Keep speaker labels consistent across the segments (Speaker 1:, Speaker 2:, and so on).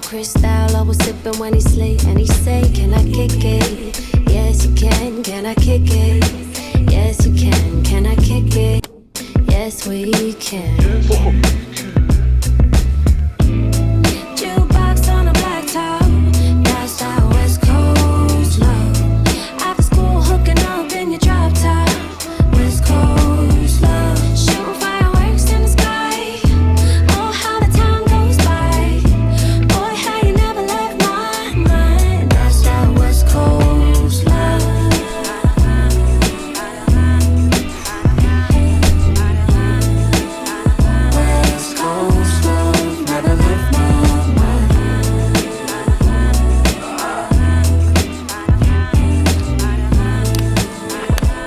Speaker 1: crystal, always sipping when he sleep. And he say, can I kick it? Yes, you can I kick it? Yes, you can I kick it? Yes, we can. Jukebox on a black top, that's that West Coast love. After school, hooking up in your drop top, West Coast love. Shooting fireworks in the sky, oh how the time goes by. Boy, how you never left my mind. That's that West Coast love. West Coast love, never left my mind.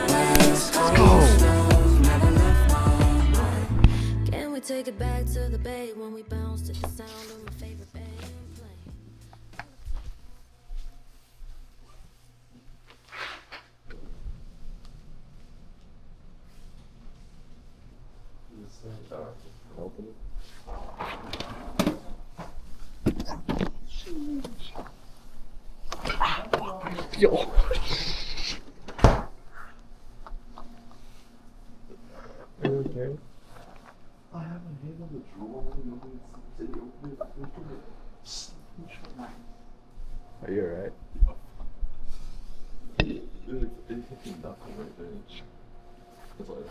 Speaker 1: West Coast love, never left my mind. Can we take it back to the bay when we bounce to the sound of my favorite band playing?
Speaker 2: Yo. Are you okay?
Speaker 3: I haven't handled the drawer when nobody said you opened it.
Speaker 2: Are you alright?
Speaker 3: There's like a fucking knuckle right there. It's like,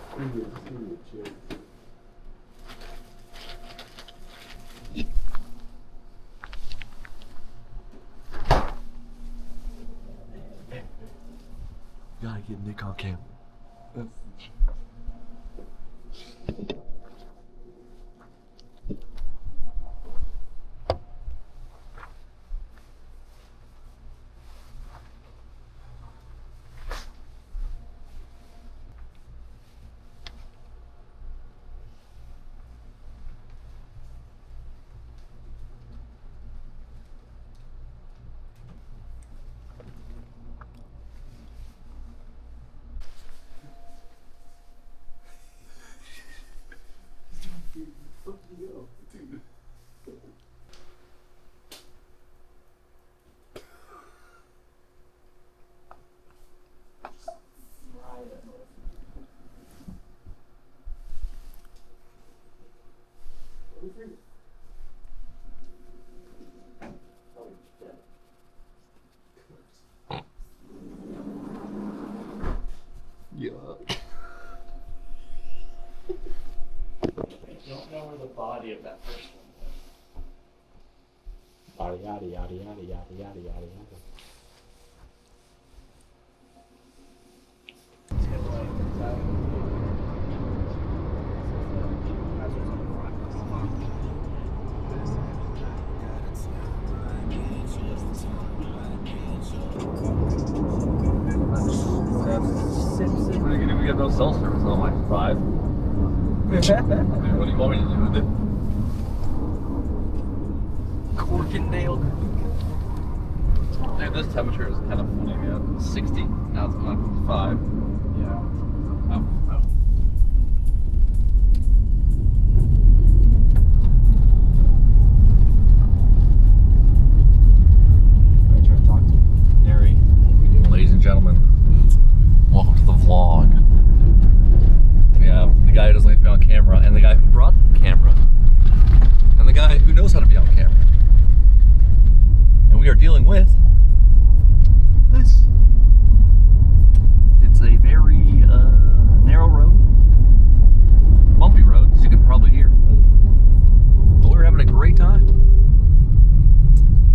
Speaker 3: gotta get Nick on camera. Dude. Yeah.
Speaker 4: Don't know where the body of that first one was.
Speaker 2: Yada yada yada yada yada yada yada yada.
Speaker 3: We got no cell service on like 5. What do you want me to do with it?
Speaker 4: Cork and nailed.
Speaker 3: Dude, this temperature is kind of funny, man. 60, now it's on 5.
Speaker 4: Yeah.
Speaker 3: Oh.
Speaker 4: I try to talk to Neri.
Speaker 3: Ladies and gentlemen, welcome to the vlog. Yeah, the guy who doesn't like to be on camera, and the guy who brought the camera, and the guy who knows how to be on camera. And we are dealing with this. It's a very narrow road, bumpy road, as you can probably hear. But we're having a great time.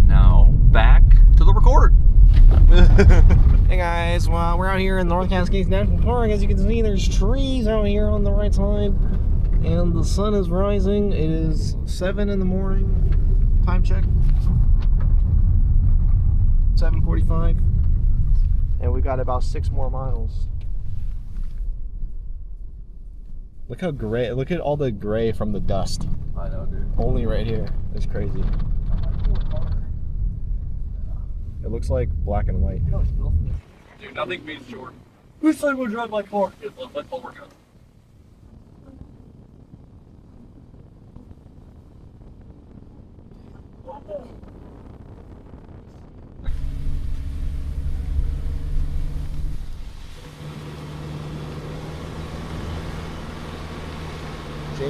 Speaker 3: Now, back to the record.
Speaker 4: Hey guys, well, we're out here in North Cascades National Park. As you can see, there's trees out here on the right side, and the sun is rising. It is 7 in the morning. Time check. 7:45, and we got about 6 more miles. Look how gray! Look at all the gray from the dust.
Speaker 3: I know, dude.
Speaker 4: Only right here. It's crazy. It looks like black and white.
Speaker 3: Dude, nothing beats short. Which side will drive my car? Let's all work out.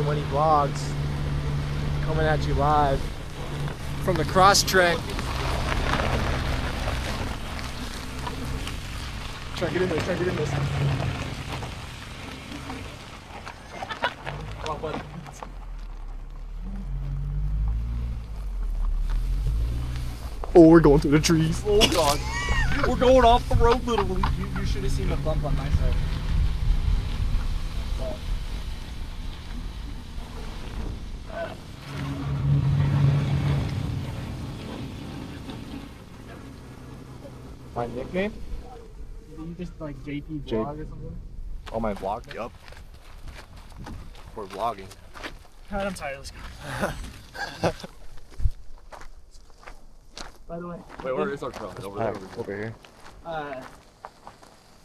Speaker 4: Money Vlogs, coming at you live from the cross trek. Try to get in this, try to get in this. Come on, buddy. Oh, we're going through the trees.
Speaker 3: Oh god. We're going off the road literally.
Speaker 4: You should have seen the bump on my side. My nickname?
Speaker 5: You just like JP vlog
Speaker 4: J-
Speaker 5: or something?
Speaker 4: Oh, my vlog? Yup. We're vlogging.
Speaker 5: Alright, I'm tired. Let's go. By the way,
Speaker 3: Wait, where is our truck? Over there.
Speaker 4: Over here.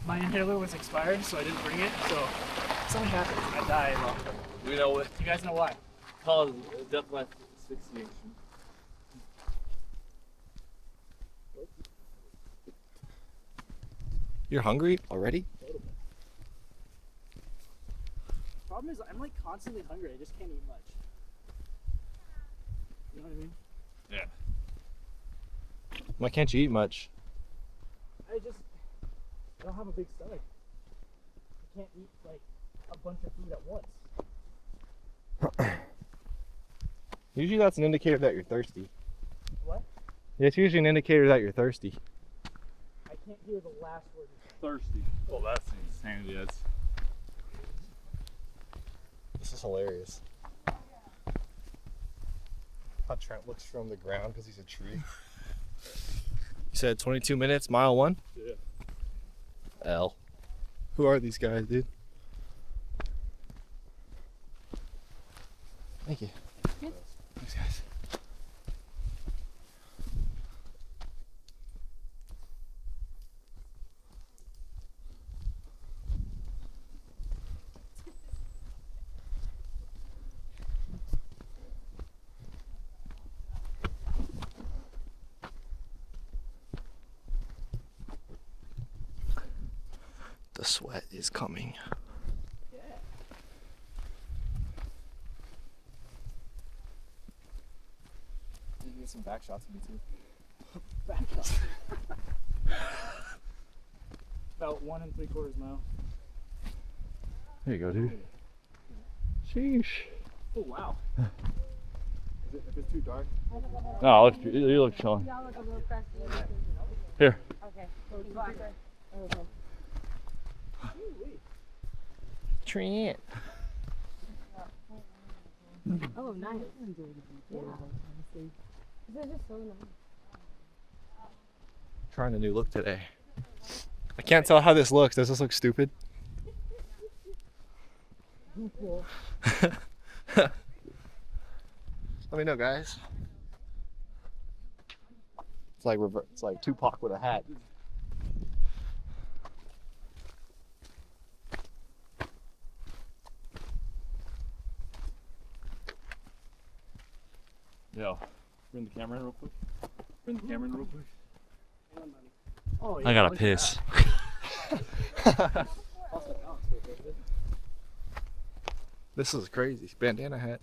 Speaker 5: my inhaler was expired, so I didn't bring it. So if something happens, I die. Well,
Speaker 3: We know what
Speaker 5: you guys know why?
Speaker 3: cause death by asphyxiation.
Speaker 4: You're hungry already?
Speaker 5: Problem is, I'm like constantly hungry. I just can't eat much. You know what I mean?
Speaker 3: Yeah.
Speaker 4: Why can't you eat much?
Speaker 5: I don't have a big stomach. I can't eat like a bunch of food at once.
Speaker 4: Usually that's an indicator that you're thirsty.
Speaker 5: What?
Speaker 4: It's usually an indicator that you're thirsty.
Speaker 5: I can't hear the last word.
Speaker 3: Thirsty. Oh, that's insanity. That's
Speaker 4: This is hilarious. How Trent looks from the ground because he's a tree. You said 22 minutes, mile 1?
Speaker 3: Yeah.
Speaker 4: L. Who are these guys, dude? Thank you. Thanks, guys. The sweat is coming. You can get some back shots of me too.
Speaker 5: Back up. About 1 3/4 mile.
Speaker 4: There you go, dude. Sheesh.
Speaker 5: Oh wow.
Speaker 4: If it's too dark.
Speaker 3: no, you look chilling.
Speaker 6: Y'all look a little crusty.
Speaker 3: Here.
Speaker 6: Okay. Okay.
Speaker 4: Trent.
Speaker 6: Oh, nice. Yeah. This is just so nice.
Speaker 4: Trying a new look today. I can't tell how this looks. Does this look stupid? Let me know, guys. It's like it's like Tupac with a hat.
Speaker 3: Yeah. Bring the camera in real quick. Bring the camera in real quick.
Speaker 5: Oh,
Speaker 3: I gotta
Speaker 5: look at
Speaker 3: piss.
Speaker 5: that. Also,
Speaker 4: This is crazy. Bandana hat.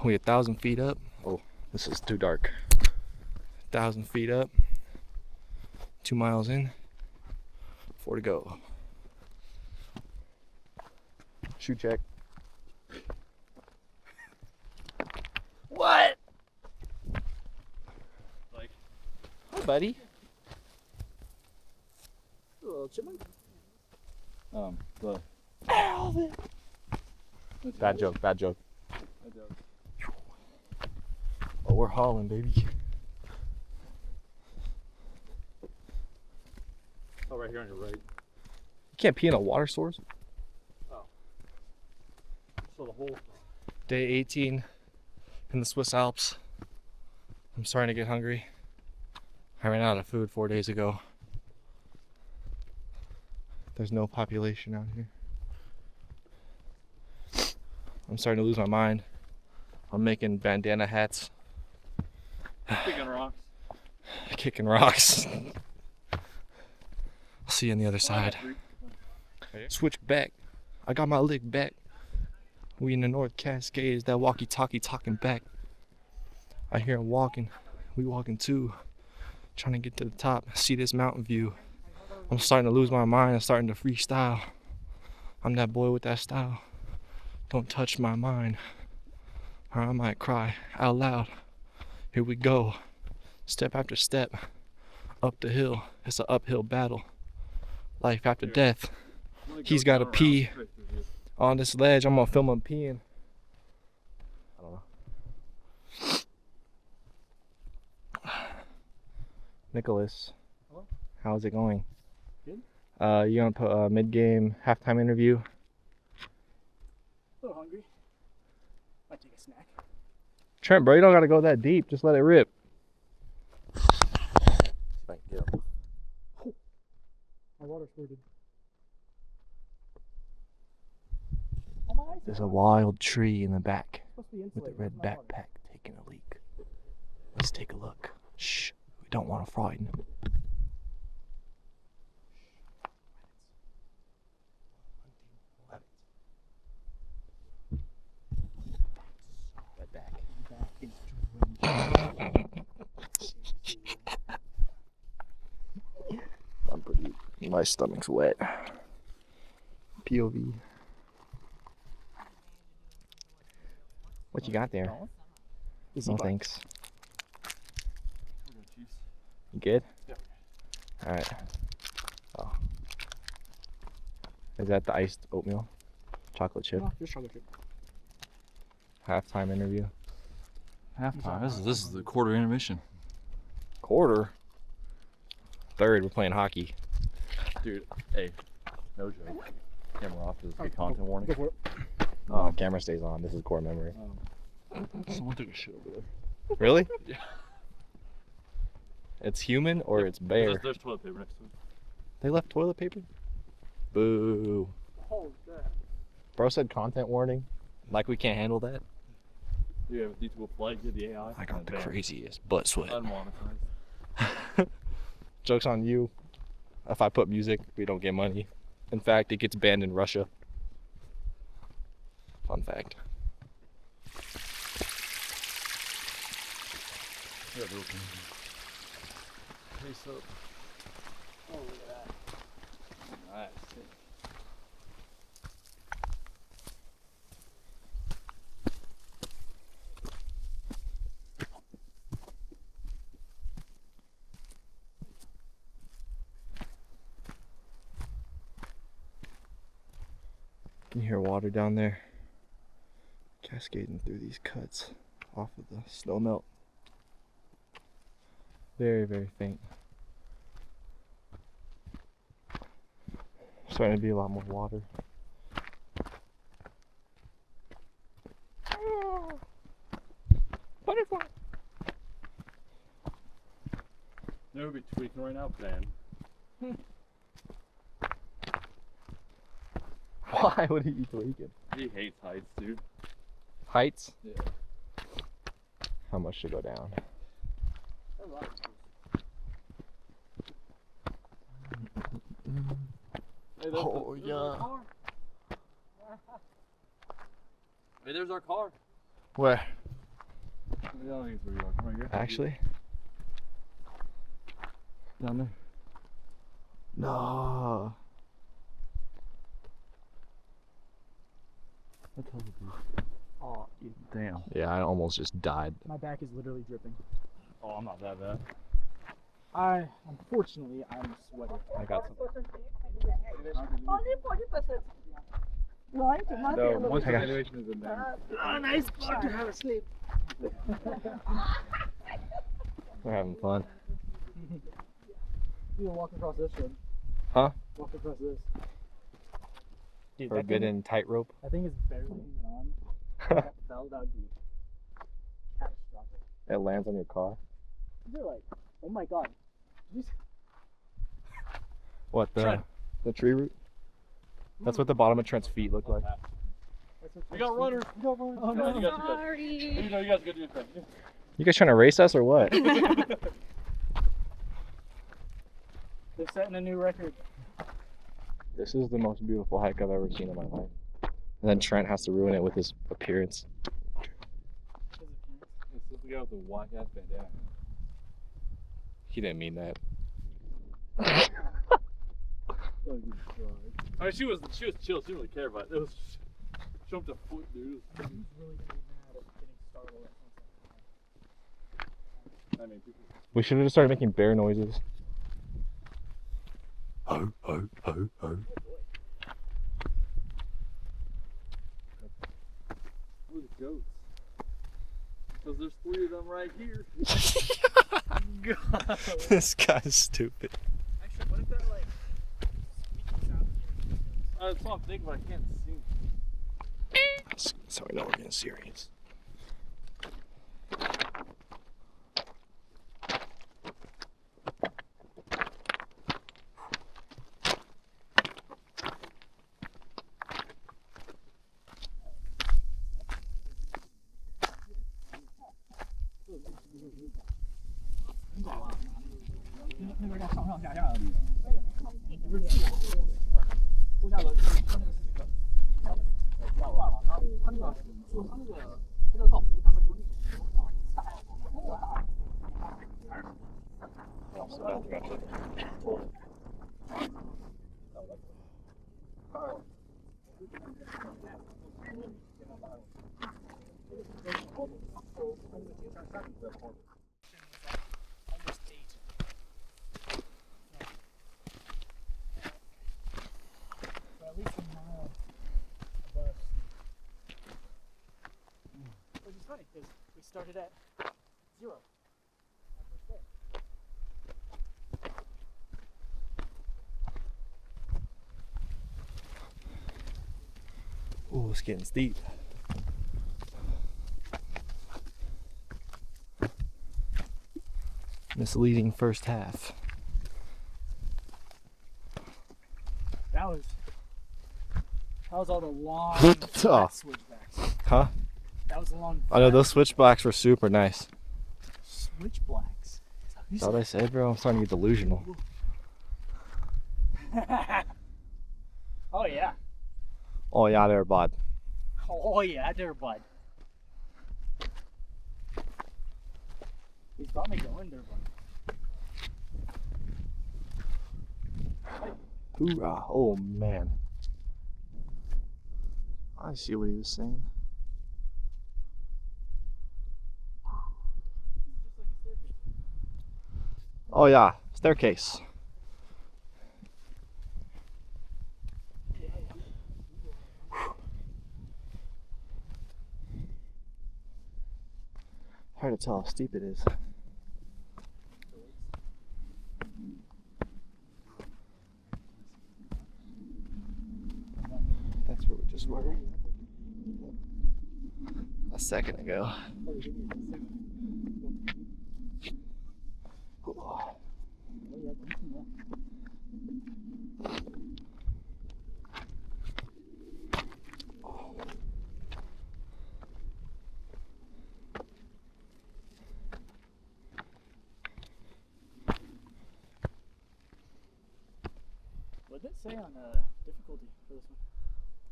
Speaker 4: We 1,000 feet up. Oh, this is too dark. 1,000 feet up. 2 miles in. 4 to go. Shoe check. What?
Speaker 3: Like,
Speaker 4: Hi, buddy.
Speaker 5: little chipmunk.
Speaker 3: the
Speaker 4: Bad joke, bad joke. Oh, we're hauling, baby.
Speaker 3: Oh, right here on your right.
Speaker 4: You can't pee in a water source.
Speaker 3: So the whole
Speaker 4: Day 18 in the Swiss Alps. I'm starting to get hungry. I ran out of food 4 days ago. There's no population out here. I'm starting to lose my mind. I'm making bandana hats.
Speaker 3: kicking rocks.
Speaker 4: Kicking rocks. I'll see you on the other side. Switch back. I got my lick back. We in the North Cascades, that walkie-talkie talking back. I hear him walking. We walking too. Trying to get to the top, see this mountain view. I'm starting to lose my mind. I'm starting to freestyle. I'm that boy with that style. Don't touch my mind, or I might cry out loud. Here we go, step after step, up the hill. It's an uphill battle. Life after death. He's got to pee on this ledge. I'm gonna film him peeing. I don't know. Nicholas, how's it going?
Speaker 5: Good.
Speaker 4: You gonna put a mid-game halftime interview?
Speaker 5: A little hungry. Might take a snack.
Speaker 4: Trent, bro, you don't gotta go that deep. Just let it rip. Thank you.
Speaker 5: My water squirted.
Speaker 4: There's a wild tree in the back
Speaker 5: Supposed to be
Speaker 4: with a
Speaker 5: insulated.
Speaker 4: red
Speaker 5: My water.
Speaker 4: backpack taking a leak. Let's take a look. Shh, we don't want to frighten him. Red back.
Speaker 5: Back is
Speaker 4: I'm pretty. My stomach's wet. POV. What you got there? No thanks. You good?
Speaker 2: Yeah.
Speaker 4: All right. Oh. Is that the iced oatmeal? Chocolate chip.
Speaker 5: No, just chocolate chip.
Speaker 4: Halftime interview.
Speaker 3: Halftime. This is the quarter intermission.
Speaker 4: Quarter. Third. We're playing hockey.
Speaker 3: Dude, hey, no joke. Camera off. This is a content warning.
Speaker 5: Go for it.
Speaker 4: Camera stays on. This is core memory.
Speaker 3: Someone took a shit over there.
Speaker 4: Really?
Speaker 3: Yeah.
Speaker 4: It's human or it's bear?
Speaker 3: There's toilet paper next to it.
Speaker 4: They left toilet paper? Boo.
Speaker 5: Oh, shit.
Speaker 4: Bro said content warning. Like we can't handle that.
Speaker 3: You have a D2 flight, get the AI.
Speaker 4: I got
Speaker 3: and
Speaker 4: the
Speaker 3: bam.
Speaker 4: craziest butt sweat.
Speaker 3: Unmonetized.
Speaker 4: Joke's on you. If I put music, we don't get money. In fact, it gets banned in Russia. Fun fact.
Speaker 3: Yeah, real quick. Face up.
Speaker 5: Oh, look at that.
Speaker 3: Nice.
Speaker 4: Can you hear water down there? Cascading through these cuts off of the snow melt. Very, very faint. Starting to be a lot more water. Butterfly!
Speaker 3: They would be tweaking right now, Ben.
Speaker 4: Why would he be tweaking?
Speaker 3: He hates heights, dude.
Speaker 4: Heights?
Speaker 3: Yeah.
Speaker 4: How much should go down?
Speaker 3: Hey,
Speaker 4: Oh, yeah.
Speaker 3: Hey, there's our car.
Speaker 4: Where?
Speaker 3: I don't think it's where you are. Come right here.
Speaker 4: Actually?
Speaker 3: Down there.
Speaker 4: No.
Speaker 3: What hell is
Speaker 5: Oh, dude.
Speaker 3: Damn.
Speaker 4: Yeah, I almost just died.
Speaker 5: My back is literally dripping.
Speaker 3: Oh, I'm not that bad.
Speaker 5: Unfortunately, I'm sweating.
Speaker 4: I got some.
Speaker 6: Only 40%. Right? Not
Speaker 3: No,
Speaker 6: the other
Speaker 3: once
Speaker 6: way.
Speaker 3: the animation is in there.
Speaker 5: Oh, nice spot to have a sleep.
Speaker 4: We're having fun.
Speaker 5: You can walk across this road.
Speaker 4: Huh?
Speaker 5: Walk across this. Dude,
Speaker 4: Forbidden tightrope.
Speaker 5: that thing is barely hanging on. If I fell, that would be catastrophic.
Speaker 4: It lands on your car.
Speaker 5: They're like, oh my god. Did you see?
Speaker 4: What, the
Speaker 3: Trent.
Speaker 4: the tree root? That's what the bottom of Trent's feet look like.
Speaker 5: That's what
Speaker 3: We got runners. We got runners.
Speaker 5: Oh, no.
Speaker 3: You guys are good. You know, you guys are good to do this.
Speaker 4: You guys trying to race us or what?
Speaker 5: They're setting a new record.
Speaker 4: This is the most beautiful hike I've ever seen in my life. And then Trent has to ruin it with his appearance.
Speaker 3: This is the guy with the whack ass bandana.
Speaker 4: He didn't mean that.
Speaker 3: I mean, she was chill. She didn't really care, but it was jumped a foot, dude.
Speaker 5: He's really gonna be mad at getting startled at sunset.
Speaker 3: I mean, people.
Speaker 4: We should have just started making bear noises.
Speaker 3: Ho ho ho ho. Where are the goats? Because there's 3 of them right here. God.
Speaker 4: This guy's stupid.
Speaker 5: Actually, what if that like squeaky sound here?
Speaker 3: That's what I'm thinking, but I can't see.
Speaker 4: So I know we're getting serious.
Speaker 5: Almost 8. So at least a mile above sea. Which is funny because we started at 0. Our first day.
Speaker 4: Oh, it's getting steep. Misleading first half.
Speaker 5: That was all the long
Speaker 4: Oh.
Speaker 5: switchbacks.
Speaker 4: Huh?
Speaker 5: That was a long.
Speaker 4: I know those switchbacks were super nice.
Speaker 5: Switchblacks.
Speaker 4: That's what I said, bro. I'm starting to get delusional.
Speaker 5: Oh yeah.
Speaker 4: Oh yeah, there, bud.
Speaker 5: Oh yeah, there, bud. He's got me going there, bud.
Speaker 4: Hoorah. Oh man. I see what he was saying. Oh yeah, staircase. Hard to tell how steep it is. That's where we just were a second ago.
Speaker 5: What did it say on difficulty for this one?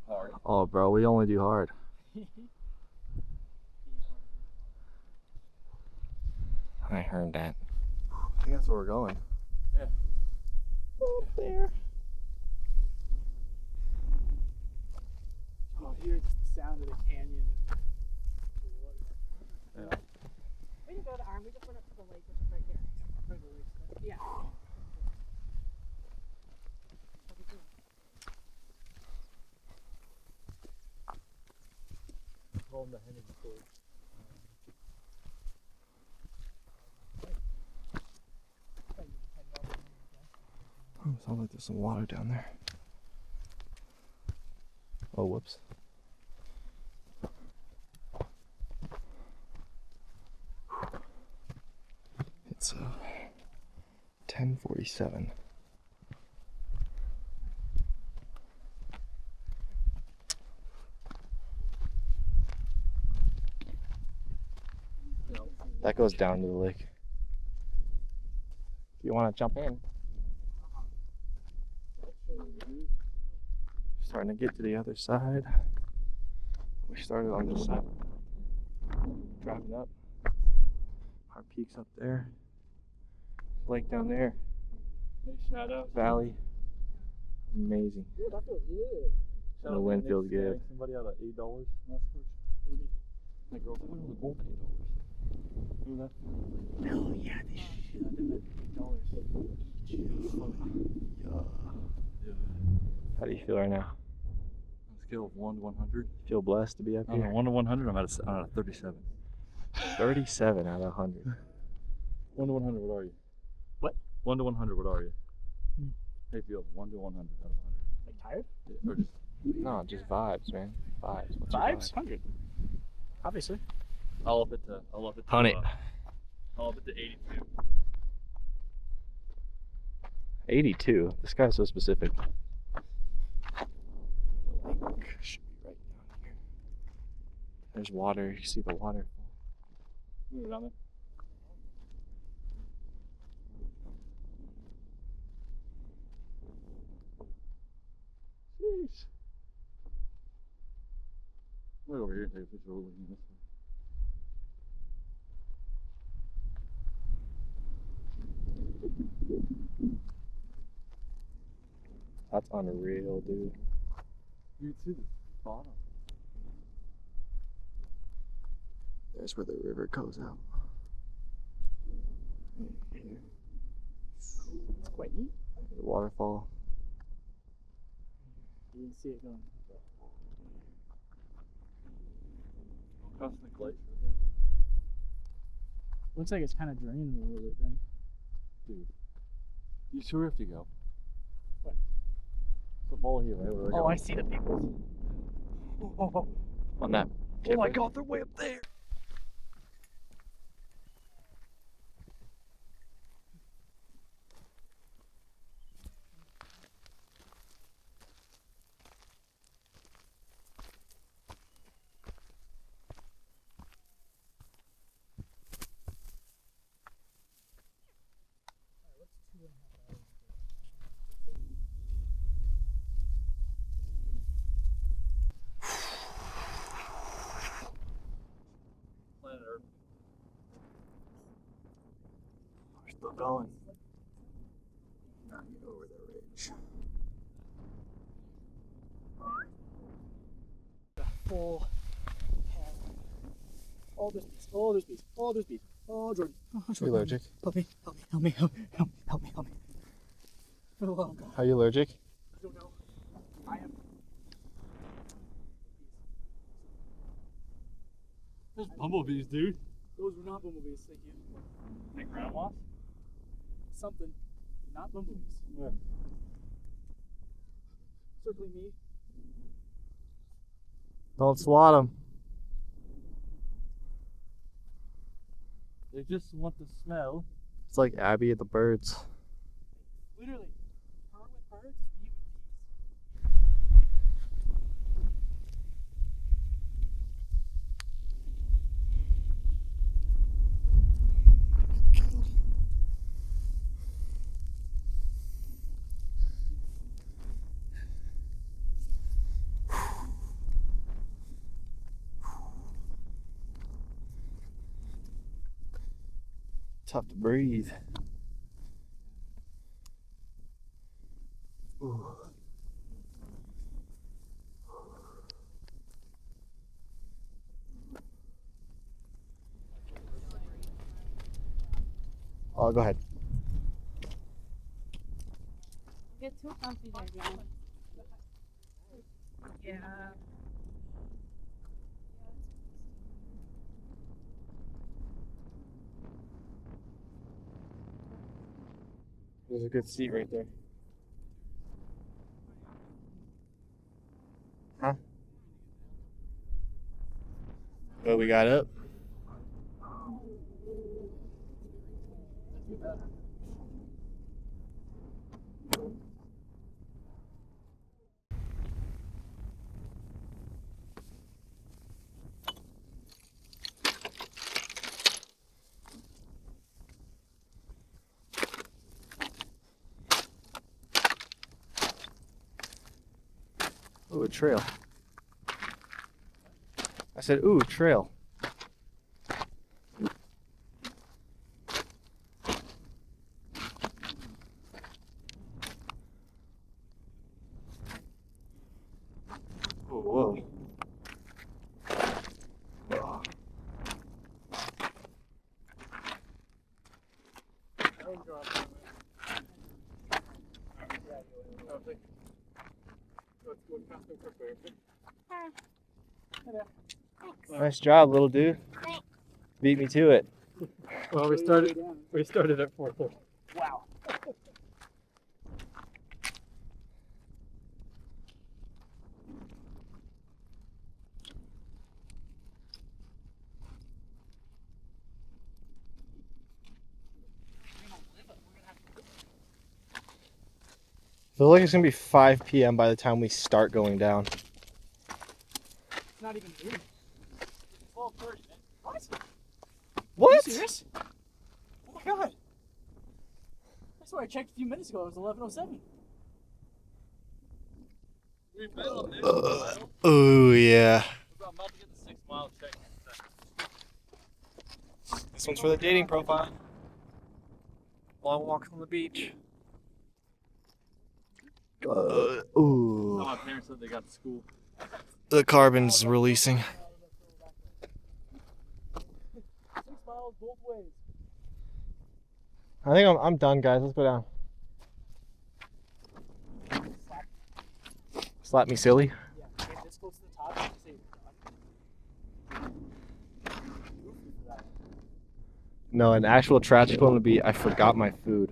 Speaker 3: Hard.
Speaker 4: Oh, bro, we only do hard. I heard that. I think that's where we're going.
Speaker 3: Yeah.
Speaker 4: Up there.
Speaker 5: Oh, hear just the sound of the canyon.
Speaker 3: Yeah.
Speaker 6: We didn't go to the arm, we just went up to the lake, which is right here. Yeah.
Speaker 4: Oh, it sounds like there's some water down there. Oh, whoops. It's 10:47. That goes down to the lake. If you want to jump in. Trying to get to the other side. We started on this side. Driving up. Our peak's up there. Lake down there.
Speaker 2: Shout out.
Speaker 4: Valley. Amazing.
Speaker 5: Dude, I feel good.
Speaker 4: And the wind feels good.
Speaker 2: Somebody out of $8 last coach. My girlfriend on the bolt $8. Remember that?
Speaker 5: Oh, yeah, this shit. I did that
Speaker 4: How do you feel right now?
Speaker 2: On a scale of 1 to 100.
Speaker 4: Feel blessed to be up
Speaker 2: On a
Speaker 4: here?
Speaker 2: 1 to 100, I'm at a 37.
Speaker 4: 37 out of 100.
Speaker 2: 1 to 100, what are you?
Speaker 5: What?
Speaker 2: 1 to 100, what are you?
Speaker 5: Hmm.
Speaker 2: How you feel? 1 to 100 out of 100.
Speaker 5: Like tired?
Speaker 2: Yeah, or just
Speaker 4: No, just vibes, man. Vibes. What's your
Speaker 5: Vibes?
Speaker 4: vibe?
Speaker 5: 100. Obviously.
Speaker 2: I'll up it to 82.
Speaker 4: 82. This guy's so specific. The lake should be right down here. There's water. You see the waterfall.
Speaker 2: Move it down there. Jeez. I'm gonna go over here and take a picture of looking this way.
Speaker 4: That's unreal, dude.
Speaker 2: You can see the bottom.
Speaker 4: There's where the river goes out. Here.
Speaker 5: It's quite neat.
Speaker 4: The waterfall.
Speaker 5: You can see it going.
Speaker 2: Across the glacier.
Speaker 5: Looks like it's kind of draining a little bit then.
Speaker 2: Dude, you sure have to go?
Speaker 5: What?
Speaker 2: It's a ball here, right? Where we're
Speaker 5: Oh,
Speaker 2: going.
Speaker 5: I see the people. Oh,
Speaker 4: On that.
Speaker 5: oh my god, they're way up there.
Speaker 2: Planet Earth.
Speaker 4: We're still going. Now get over the ridge.
Speaker 5: Full. Oh, there's bees. Oh, there's bees. Oh, there's bees. Oh, Jordan. Oh,
Speaker 4: Are you
Speaker 5: Jordan.
Speaker 4: allergic?
Speaker 5: Help me. Help me. Help me. Help me. Help me. Help me. Help me. Oh, God.
Speaker 4: Are you allergic?
Speaker 5: I don't know. I am.
Speaker 2: There's bumblebees, dude.
Speaker 5: Those were not bumblebees. Thank you.
Speaker 2: Like ground wasps?
Speaker 5: Something. Not bumblebees.
Speaker 2: Yeah.
Speaker 5: Circling me.
Speaker 4: Don't swat him.
Speaker 2: They just want the smell.
Speaker 4: It's like Abby and the birds.
Speaker 5: Literally. Her with birds is me with bees.
Speaker 4: Tough to breathe. Ooh. Oh, go ahead.
Speaker 6: Get too comfy there, John. Yeah.
Speaker 4: There's a good seat right there. Huh? What we got up? Ooh, a trail. I said, ooh, trail. Oh, whoa. Nice job, little dude. Beat me to it.
Speaker 2: Well, we started at 4:30.
Speaker 5: Wow.
Speaker 4: I feel like it's gonna be 5 p.m. by the time we start going down.
Speaker 5: It's not even noon. 12:30, man. What?
Speaker 4: What?
Speaker 5: Are you serious? Oh my god. That's why I checked a few minutes ago. It was 11:07.
Speaker 3: We've been on this.
Speaker 4: Oh yeah.
Speaker 3: I'm about to get the 6 mile check.
Speaker 4: This one's for the dating profile. Long walk on the beach. Ooh.
Speaker 3: My parents said they got to school.
Speaker 4: The carbon's releasing.
Speaker 5: 6 miles both ways.
Speaker 4: I think I'm done, guys. Let's go down. Slap me silly.
Speaker 5: Yeah, get this close to the top. And say,
Speaker 4: No, an actual tragic one would be I forgot my food.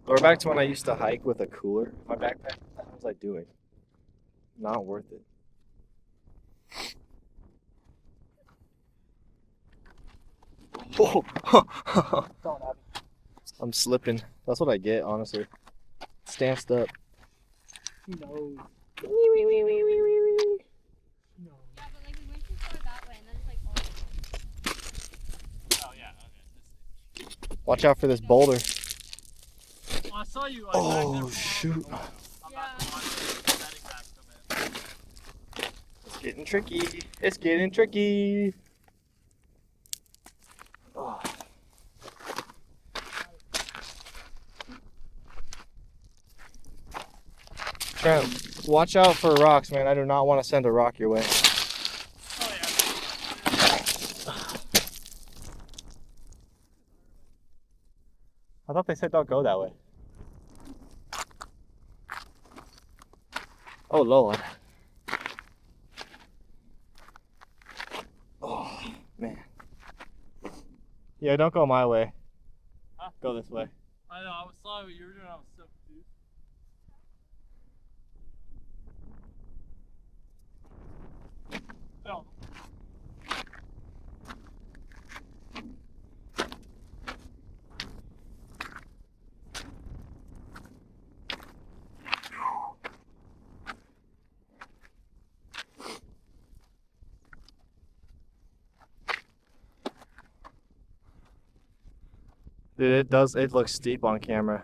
Speaker 4: Or back to when I used to hike with a cooler in my backpack. What was I doing? Not worth it.
Speaker 5: don't have
Speaker 4: I'm slipping. That's what I get, honestly. Stanced up.
Speaker 5: Who knows?
Speaker 6: Yeah, but like we went too far that way and then it's like all
Speaker 3: Oh, yeah. Okay.
Speaker 4: Watch out for this boulder.
Speaker 3: Well, I saw you.
Speaker 4: Oh, shoot. It's getting tricky. It's getting tricky. Oh. Trent, watch out for rocks, man. I do not want to send a rock your way. I thought they said don't go that way. Oh, Lord. Oh, man. Yeah, don't go my way.
Speaker 3: Huh?
Speaker 4: Go this way.
Speaker 3: I know. I saw what you were doing. I was so confused. No.
Speaker 4: Dude, it looks steep on camera.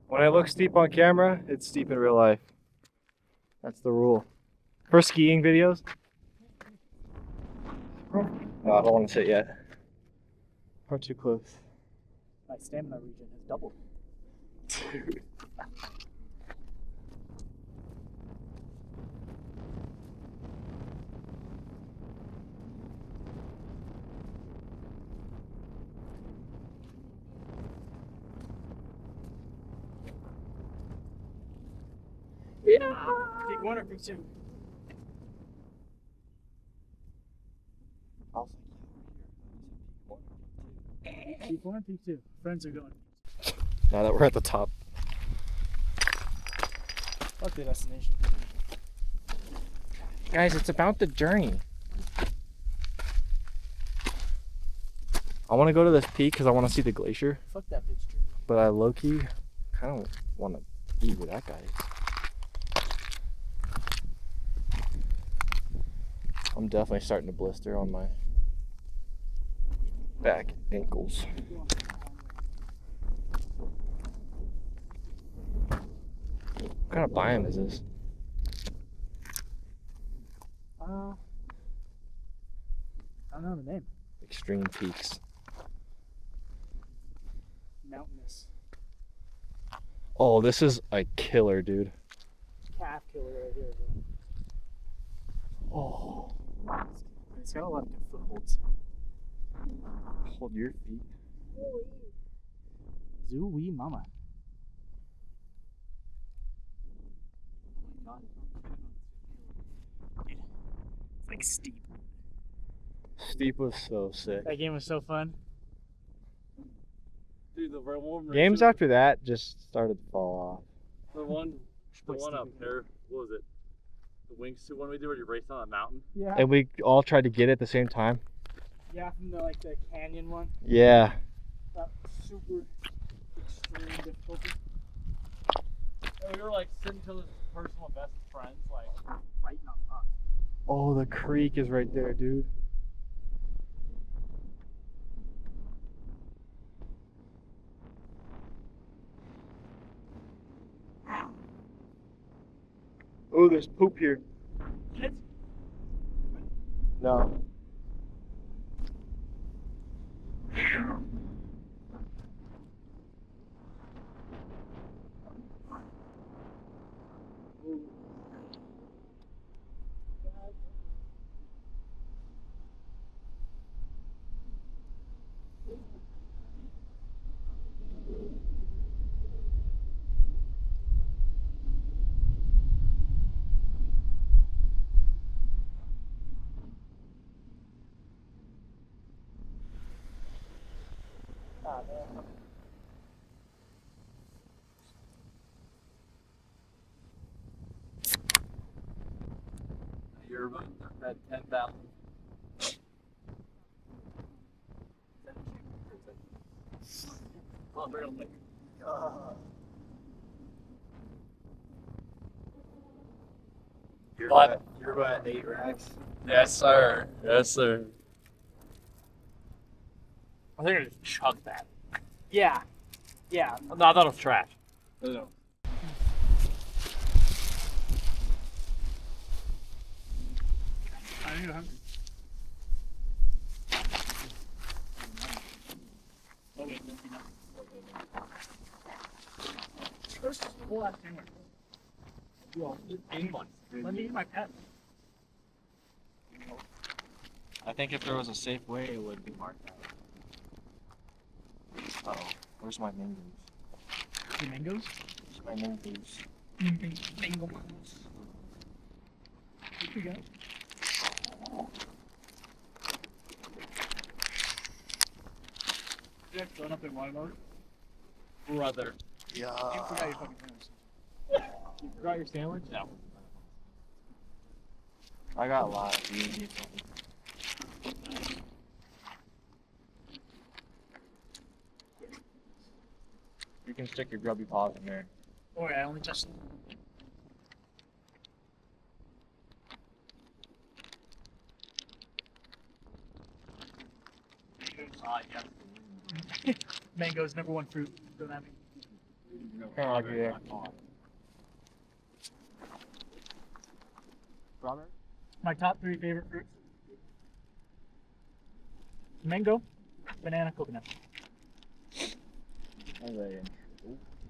Speaker 4: When I look steep on camera, it's steep in real life. That's the rule. For skiing videos. Oh, I don't want to sit yet. We're too close.
Speaker 5: My stamina region has doubled.
Speaker 4: Dude.
Speaker 5: Peak 1 or peak 2? Peak 1 or peak 2? Friends are going.
Speaker 4: Now that we're at the top.
Speaker 5: Fuck the destination.
Speaker 4: Guys, it's about the journey. I want to go to this peak because I want to see the glacier,
Speaker 5: Fuck that bitch journey.
Speaker 4: but I low-key kind of want to be where that guy is. I'm definitely starting to blister on my back ankles. kind of biome is this?
Speaker 5: I don't know the name.
Speaker 4: Extreme peaks.
Speaker 5: Mountainous.
Speaker 4: Oh, this is a killer, dude.
Speaker 5: Calf killer right here, bro.
Speaker 4: Oh,
Speaker 5: It's got a lot of good footholds.
Speaker 4: hold your feet.
Speaker 5: Zoo wee mama. Oh my god. Dude, it's like steep.
Speaker 4: Steep was so sick.
Speaker 5: That game was so fun.
Speaker 2: Dude, the one
Speaker 4: Games after that just started to fall
Speaker 2: the one up there. What was it? The wingsuit one we did where you raced on a mountain.
Speaker 5: Yeah.
Speaker 4: off. And we all tried to get it at the same time.
Speaker 5: Yeah, from the the canyon one.
Speaker 4: Yeah.
Speaker 5: That super extreme difficulty.
Speaker 2: And we were like sitting to the personal best friends, like
Speaker 5: Fighting on rocks.
Speaker 4: Oh, the creek is right there, dude. Oh, there's poop here. No.
Speaker 2: you're about at 10,000. Oh, really?
Speaker 4: You're about 8 racks.
Speaker 2: Yes, sir. Yes, sir. I think I just chugged that.
Speaker 5: Yeah. Yeah.
Speaker 2: No, I thought it was trash. No.
Speaker 5: I think I'm hungry. Oh wait, no, you're not. First, pull that thing. Well, let me eat my pet.
Speaker 4: I think if there was a safe way, it would be marked out. Uh-oh. Where's my mangoes?
Speaker 5: The mangoes?
Speaker 4: Where's my mangoes?
Speaker 5: Mangoes. Here we go. You have thrown up in Walmart?
Speaker 2: Brother.
Speaker 4: Yeah.
Speaker 5: You forgot your fucking sandwich. You forgot your sandwich?
Speaker 2: No.
Speaker 4: I got a lot. You can stick your grubby paws in there.
Speaker 5: Oh, I only just. Yeah. Mango's #1 fruit. Don't have it.
Speaker 4: Can't argue there. Strawberry?
Speaker 5: My top 3 favorite fruits: mango, banana, coconut.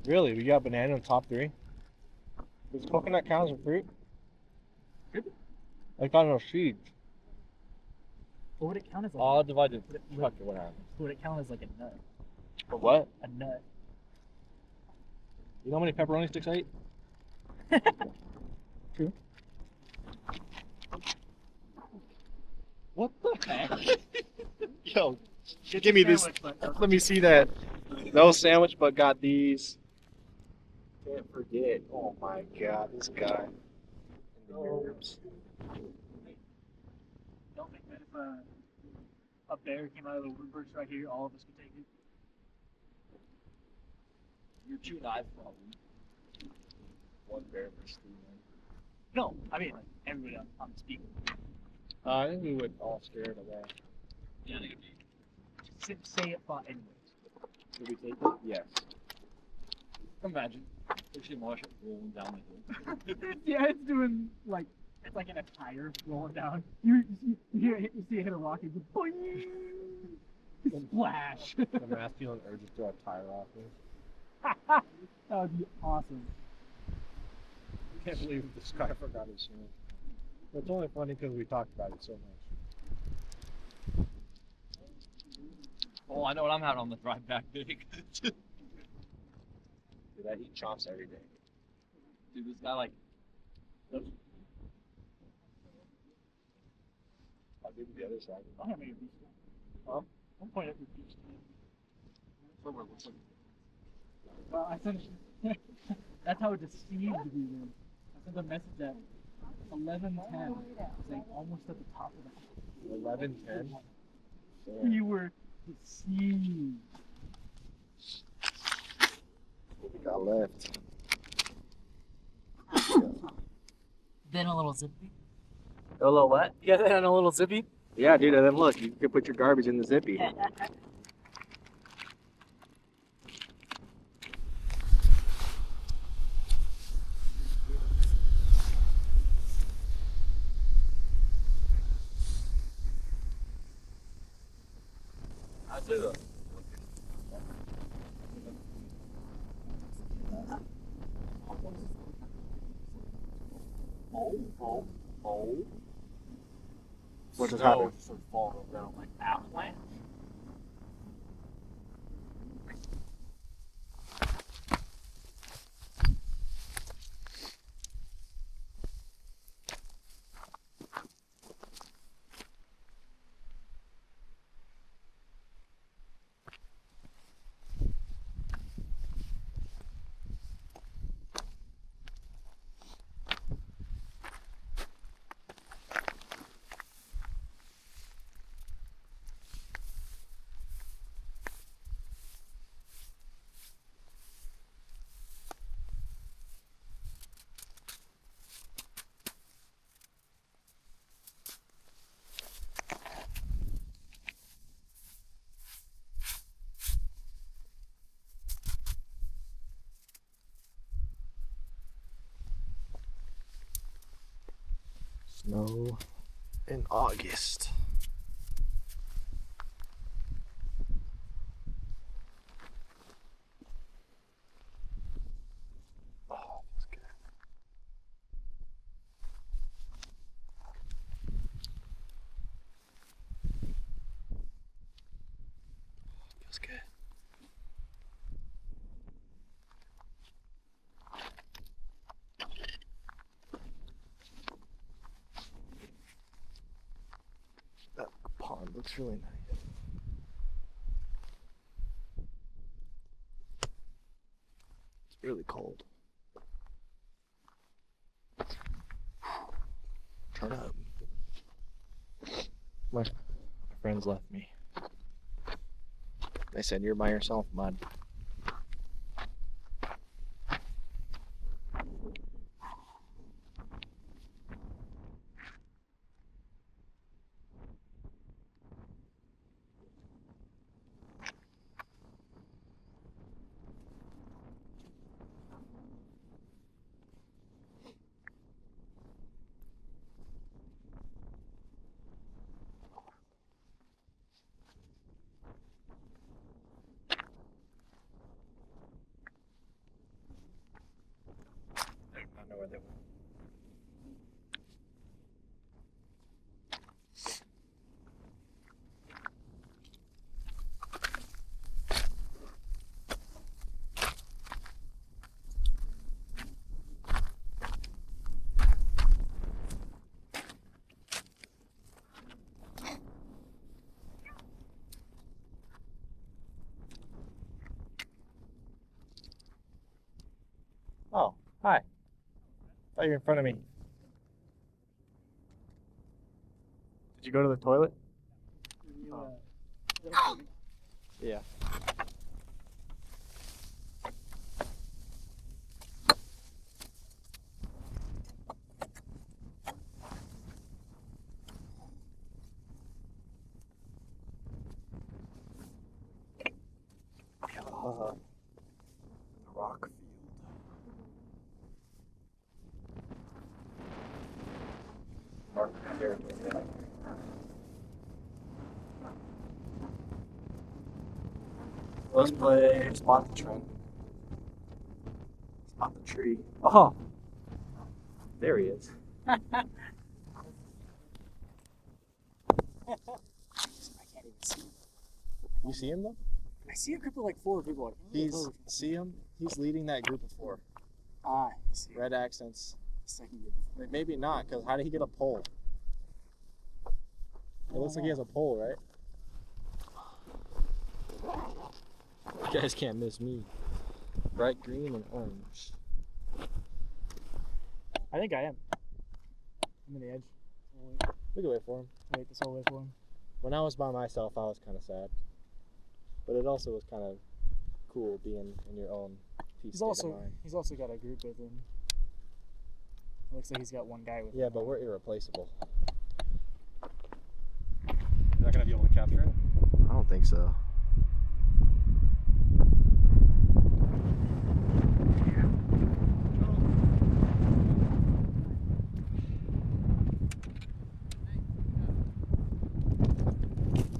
Speaker 4: Really? We got banana in the top 3? Does coconut count as a fruit? I got no seeds.
Speaker 5: What would it count as? Like
Speaker 2: I'll divide it.
Speaker 5: Would
Speaker 2: What happened?
Speaker 5: would it count as like a nut?
Speaker 4: For what?
Speaker 5: A nut.
Speaker 4: You know how many pepperoni sticks I eat?
Speaker 5: True.
Speaker 4: What the heck? Yo,
Speaker 5: Get
Speaker 4: give
Speaker 5: the
Speaker 4: me this.
Speaker 5: sandwich, but-
Speaker 4: Let me see that. No sandwich, but got these. Can't forget. Oh my god, this guy. And the nerves.
Speaker 5: Don't think that if a bear came out of the woodworks right here, all of us could take it.
Speaker 2: You're 2 knives probably. 1 bear versus 3 men.
Speaker 5: No, I mean like everybody on the speaker.
Speaker 4: I think we would all scare it away.
Speaker 2: Yeah, I think it'd be.
Speaker 5: Say it fought anyways.
Speaker 4: Did we take it? Yes.
Speaker 2: Imagine. Actually, watch it rolling down the hill.
Speaker 5: Yeah, it's doing like it's like in a tire rolling down. You see it hit a rock, you go boing, splash.
Speaker 4: The masculine urge to throw a tire off me.
Speaker 5: That would be awesome.
Speaker 4: I can't believe this guy forgot his swim. But it's only funny because we talked about it so much.
Speaker 3: Oh, I know what I'm having on the drive back, big.
Speaker 4: Dude, I eat chops every day.
Speaker 3: Dude, this guy like.
Speaker 4: I'll give you the other side.
Speaker 5: I'll have a beach.
Speaker 4: Huh?
Speaker 5: I'll point at your beach.
Speaker 3: Somewhere looks like.
Speaker 5: Well, I sent that's how deceived we were. I sent a message at 11:10, saying almost at the top of the
Speaker 4: 11:10.
Speaker 5: We were deceived.
Speaker 4: What we got left?
Speaker 6: Then a little zippy.
Speaker 4: A little what?
Speaker 5: You got that on a little zippy?
Speaker 4: Yeah, dude. And then look, you can put your garbage in the zippy.
Speaker 3: I say that.
Speaker 4: What just
Speaker 3: Snow
Speaker 4: happened?
Speaker 3: just started falling down like avalanche.
Speaker 4: Snow in August. Oh, feels good. Feels good. That pond looks really nice. It's really cold. Turn up. My friends left me. They said, "You're by yourself, bud." I don't know where they went. Oh, hi. Thought you were in front of me. Did you go to the toilet? Yeah. Rock field. Let's play Spot the Trend. Spot the Tree. Oh! There he is.
Speaker 5: I can't even see him.
Speaker 4: You see him though?
Speaker 5: I see a group of like 4 people. I can't really tell.
Speaker 4: See him? He's leading that group of 4.
Speaker 5: Ah, I see.
Speaker 4: Red accents.
Speaker 5: Second group.
Speaker 4: Maybe not, because how did he get a pole? It looks like he has a pole, right? You guys can't miss me. Bright green and orange.
Speaker 5: I think I am. I'm in the edge.
Speaker 4: We can wait for him.
Speaker 5: Wait this whole way for him.
Speaker 4: When I was by myself, I was kind of sad. But it also was kind of cool being in your own peace
Speaker 5: He's
Speaker 4: state of
Speaker 5: also
Speaker 4: mind.
Speaker 5: got a group with him. It looks like he's got one guy with him.
Speaker 4: Yeah, but we're irreplaceable.
Speaker 2: You're not gonna be able to capture it?
Speaker 4: I don't think so.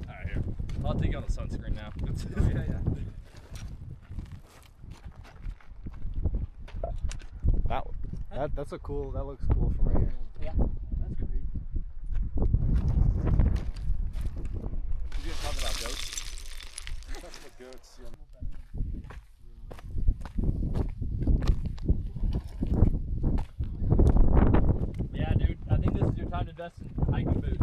Speaker 3: Alright, here. I'll take you on the sunscreen now.
Speaker 4: That's a cool. That looks cool from right here.
Speaker 5: Yeah, that's great.
Speaker 3: You guys talk about goats?
Speaker 2: Talk about goats, yeah.
Speaker 3: Yeah, dude. I think this is your time to invest in hiking boots.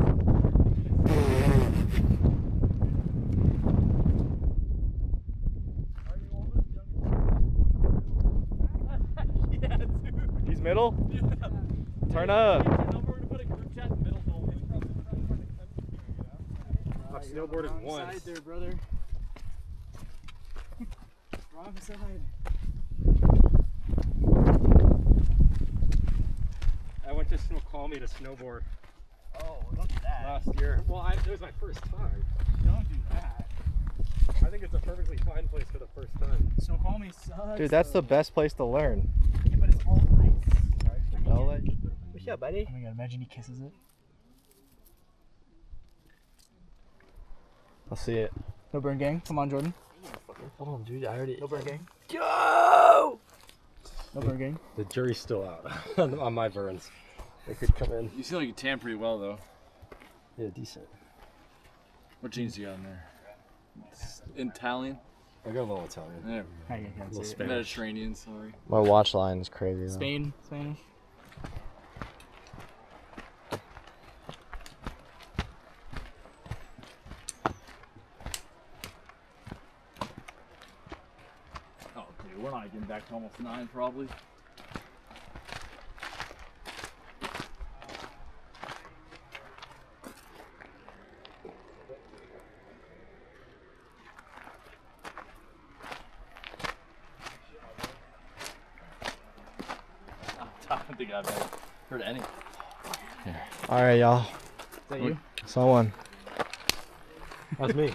Speaker 3: Yeah, dude.
Speaker 4: He's middle.
Speaker 3: Yeah.
Speaker 4: Turn up.
Speaker 2: I've snowboarded
Speaker 5: Wrong
Speaker 2: once.
Speaker 5: side there, brother. Wrong side.
Speaker 2: I went to Snoqualmie to snowboard
Speaker 5: Oh, don't do that.
Speaker 2: last year. Well, it was my first time.
Speaker 5: Don't do that.
Speaker 2: I think it's a perfectly fine place for the first time.
Speaker 5: Snoqualmie sucks.
Speaker 4: Dude, that's the
Speaker 5: though.
Speaker 4: best place to learn.
Speaker 5: Yeah, but it's all ice.
Speaker 4: What's up, buddy?
Speaker 5: Oh my god, imagine he kisses it.
Speaker 4: I'll see it.
Speaker 5: No burn gang. Come on, Jordan.
Speaker 4: Hold on, dude. I already.
Speaker 5: No burn gang.
Speaker 4: Go!
Speaker 5: No burn gang.
Speaker 2: The jury's still out on my burns. They could come in.
Speaker 3: You seem like you tan pretty well, though.
Speaker 2: Yeah, decent.
Speaker 3: What jeans do you got in there? Italian?
Speaker 2: I got a little Italian.
Speaker 3: Yeah.
Speaker 5: I can't
Speaker 2: Little
Speaker 5: see it.
Speaker 2: Spanish.
Speaker 3: Mediterranean, sorry.
Speaker 4: My watch line is crazy. Though.
Speaker 5: Spain, Spanish.
Speaker 3: Oh, dude, we're not getting back to almost 9, probably. I don't think I've heard any.
Speaker 4: All right, y'all.
Speaker 5: Is that you?
Speaker 4: Someone.
Speaker 2: That's me.